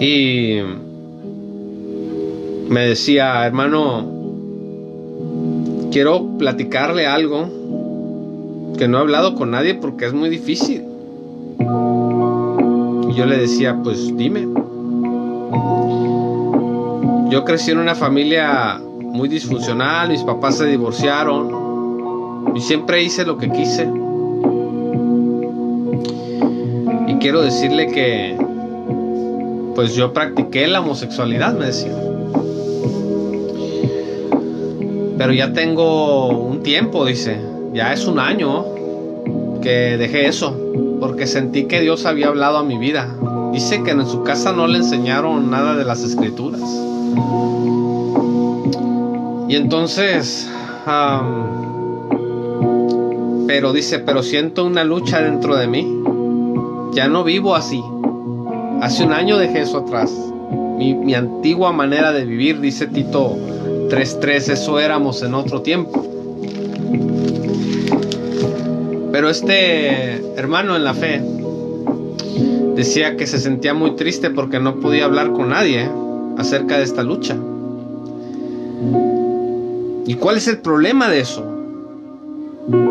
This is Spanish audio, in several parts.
Y me decía: hermano, quiero platicarle algo que no he hablado con nadie porque es muy difícil. Y yo le decía: pues dime. Yo crecí en una familia muy disfuncional, mis papás se divorciaron y siempre hice lo que quise. Y quiero decirle que pues yo practiqué la homosexualidad, me decía. Pero ya tengo un tiempo, dice, ya es un año que dejé eso, porque sentí que Dios había hablado a mi vida. Dice que en su casa no le enseñaron nada de las escrituras. Y entonces, pero dice, pero siento una lucha dentro de mí. Ya no vivo así. Hace un año dejé eso atrás. Mi antigua manera de vivir, dice Tito 3:3, eso éramos en otro tiempo. Pero este hermano en la fe decía que se sentía muy triste porque no podía hablar con nadie acerca de esta lucha. ¿Y cuál es el problema de eso?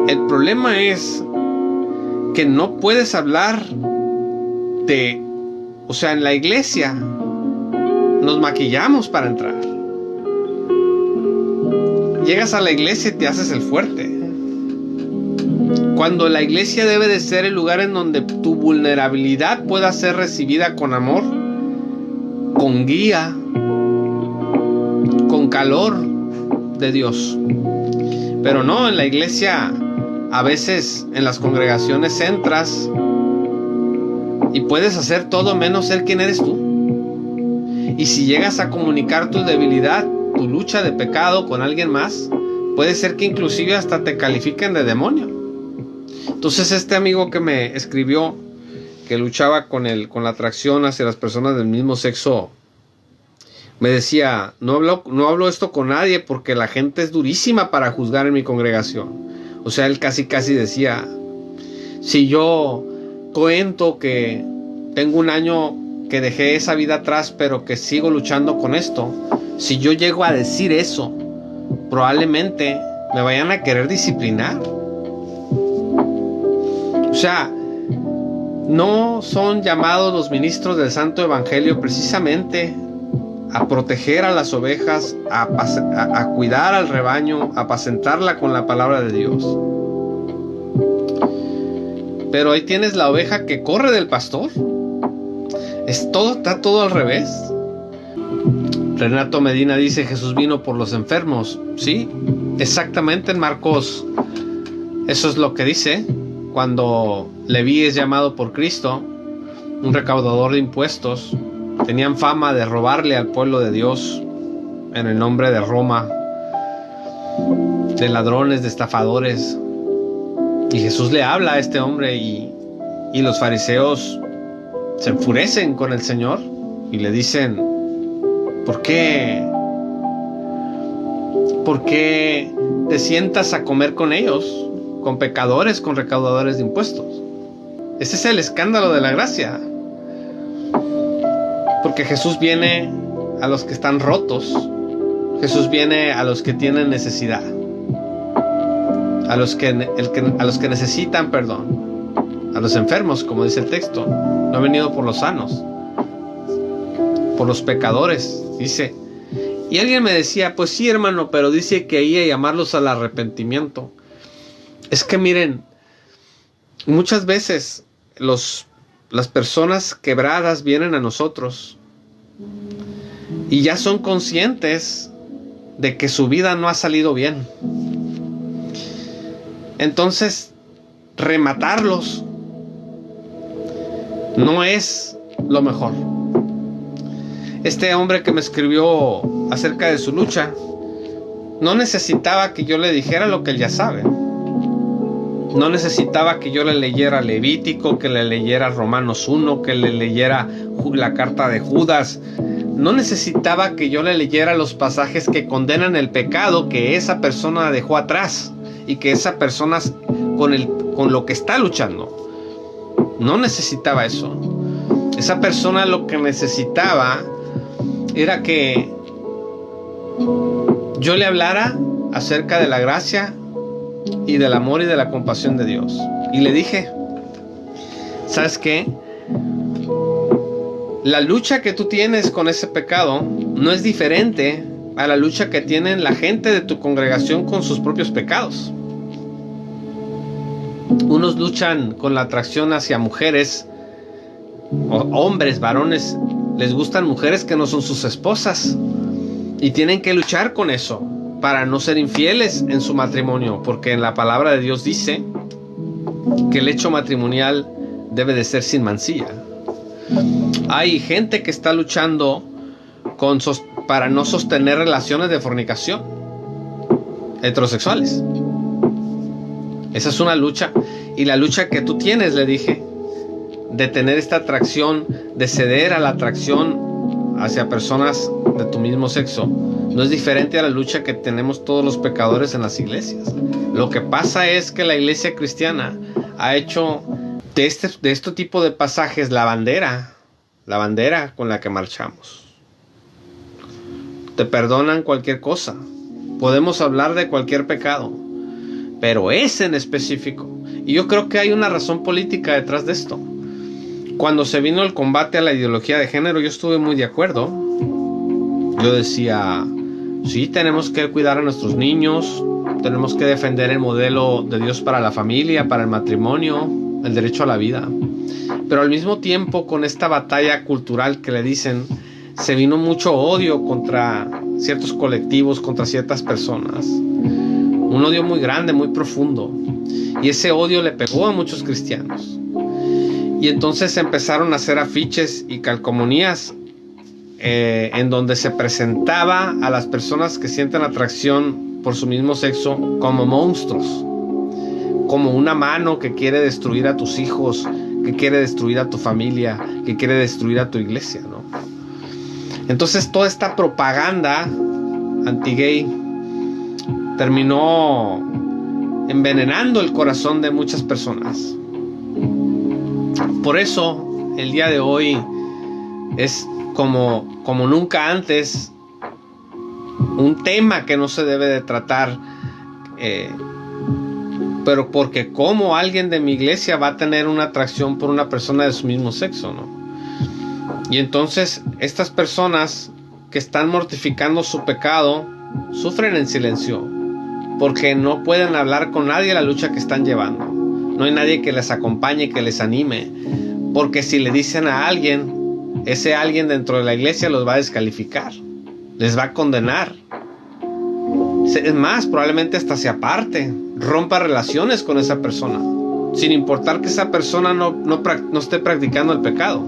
El problema es que no puedes hablar de... O sea, en la iglesia nos maquillamos para entrar. Llegas a la iglesia y te haces el fuerte. Cuando la iglesia debe de ser el lugar en donde tu vulnerabilidad pueda ser recibida con amor, con guía, con calor de Dios. Pero no, en la iglesia, a veces en las congregaciones entras y puedes hacer todo menos ser quien eres tú. Y si llegas a comunicar tu debilidad, tu lucha de pecado con alguien más, puede ser que inclusive hasta te califiquen de demonio. Entonces este amigo que me escribió que luchaba con la atracción hacia las personas del mismo sexo, me decía: no hablo esto con nadie porque la gente es durísima para juzgar en mi congregación. O sea, él casi decía: si yo cuento que tengo un año que dejé esa vida atrás, pero que sigo luchando con esto, si yo llego a decir eso, probablemente me vayan a querer disciplinar. O sea, no son llamados los ministros del Santo Evangelio precisamente a proteger a las ovejas, a cuidar al rebaño, a apacentarla con la palabra de Dios. Pero ahí tienes la oveja que corre del pastor. Está todo al revés. Renato Medina dice: Jesús vino por los enfermos. Sí, exactamente, en Marcos eso es lo que dice. Cuando Leví es llamado por Cristo, un recaudador de impuestos, tenían fama de robarle al pueblo de Dios en el nombre de Roma, de ladrones, de estafadores. Y Jesús le habla a este hombre y los fariseos se enfurecen con el Señor y le dicen: ¿Por qué te sientas a comer con ellos, con pecadores, con recaudadores de impuestos? Ese es el escándalo de la gracia. Porque Jesús viene a los que están rotos. Jesús viene a los que tienen necesidad. A los que necesitan perdón. A los enfermos, como dice el texto. No ha venido por los sanos, por los pecadores, dice. Y alguien me decía: pues sí, hermano, pero dice que hay que llamarlos al arrepentimiento. Es que miren, muchas veces las personas quebradas vienen a nosotros y ya son conscientes de que su vida no ha salido bien. Entonces, rematarlos no es lo mejor. Este hombre que me escribió acerca de su lucha no necesitaba que yo le dijera lo que él ya sabe. No necesitaba que yo le leyera Levítico, que le leyera Romanos 1, que le leyera la carta de Judas. No necesitaba que yo le leyera los pasajes que condenan el pecado que esa persona dejó atrás y que esa persona con lo que está luchando. No necesitaba eso. Esa persona lo que necesitaba era que yo le hablara acerca de la gracia y del amor y de la compasión de Dios. Y le dije, ¿sabes qué? La lucha que tú tienes con ese pecado no es diferente a la lucha que tienen la gente de tu congregación con sus propios pecados. Unos luchan con la atracción hacia mujeres, o hombres, varones, les gustan mujeres que no son sus esposas y tienen que luchar con eso para no ser infieles en su matrimonio, porque en la palabra de Dios dice que el hecho matrimonial debe de ser sin mancilla. Hay gente que está luchando para no sostener relaciones de fornicación heterosexuales. Esa es una lucha. Y la lucha que tú tienes, le dije, de tener esta atracción, de ceder a la atracción hacia personas de tu mismo sexo, no es diferente a la lucha que tenemos todos los pecadores en las iglesias. Lo que pasa es que la iglesia cristiana ha hecho de este tipo de pasajes la bandera con la que marchamos. Te perdonan cualquier cosa. Podemos hablar de cualquier pecado, pero ese en específico. Y yo creo que hay una razón política detrás de esto. Cuando se vino el combate a la ideología de género, yo estuve muy de acuerdo. Yo decía, sí, tenemos que cuidar a nuestros niños, tenemos que defender el modelo de Dios para la familia, para el matrimonio, el derecho a la vida. Pero al mismo tiempo, con esta batalla cultural que le dicen, se vino mucho odio contra ciertos colectivos, contra ciertas personas. Un odio muy grande, muy profundo. Y ese odio le pegó a muchos cristianos. Y entonces empezaron a hacer afiches y calcomanías en donde se presentaba a las personas que sienten atracción por su mismo sexo como monstruos, como una mano que quiere destruir a tus hijos, que quiere destruir a tu familia, que quiere destruir a tu iglesia, ¿no? Entonces toda esta propaganda anti-gay terminó envenenando el corazón de muchas personas. Por eso el día de hoy es como nunca antes un tema que no se debe de tratar, pero porque como alguien de mi iglesia va a tener una atracción por una persona de su mismo sexo, ¿no? Y entonces estas personas que están mortificando su pecado sufren en silencio, porque no pueden hablar con nadie la lucha que están llevando. No hay nadie que les acompañe, que les anime, porque si le dicen a alguien, ese alguien dentro de la iglesia los va a descalificar, les va a condenar. Es más, probablemente hasta se aparte, rompa relaciones con esa persona, sin importar que esa persona no esté practicando el pecado,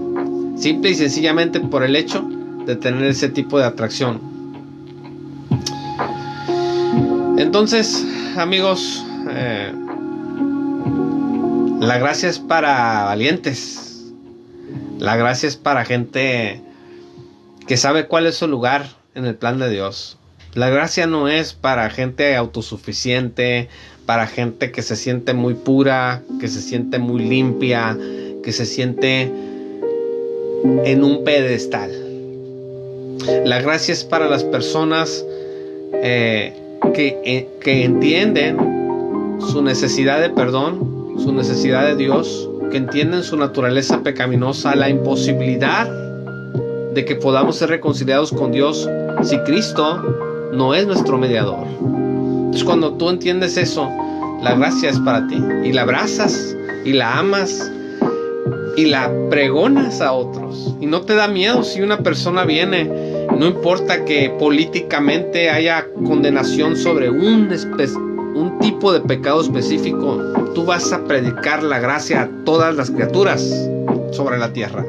simple y sencillamente por el hecho de tener ese tipo de atracción. Entonces, amigos, la gracia es para valientes. La gracia es para gente que sabe cuál es su lugar en el plan de Dios. La gracia no es para gente autosuficiente, para gente que se siente muy pura, que se siente muy limpia, que se siente en un pedestal. La gracia es para las personas que entienden su necesidad de perdón, su necesidad de Dios, que entienden su naturaleza pecaminosa, la imposibilidad de que podamos ser reconciliados con Dios si Cristo no es nuestro mediador. Entonces, cuando tú entiendes eso, la gracia es para ti, y la abrazas y la amas y la pregonas a otros, y no te da miedo si una persona viene. No importa que políticamente haya condenación sobre un tipo de pecado específico, tú vas a predicar la gracia a todas las criaturas sobre la tierra.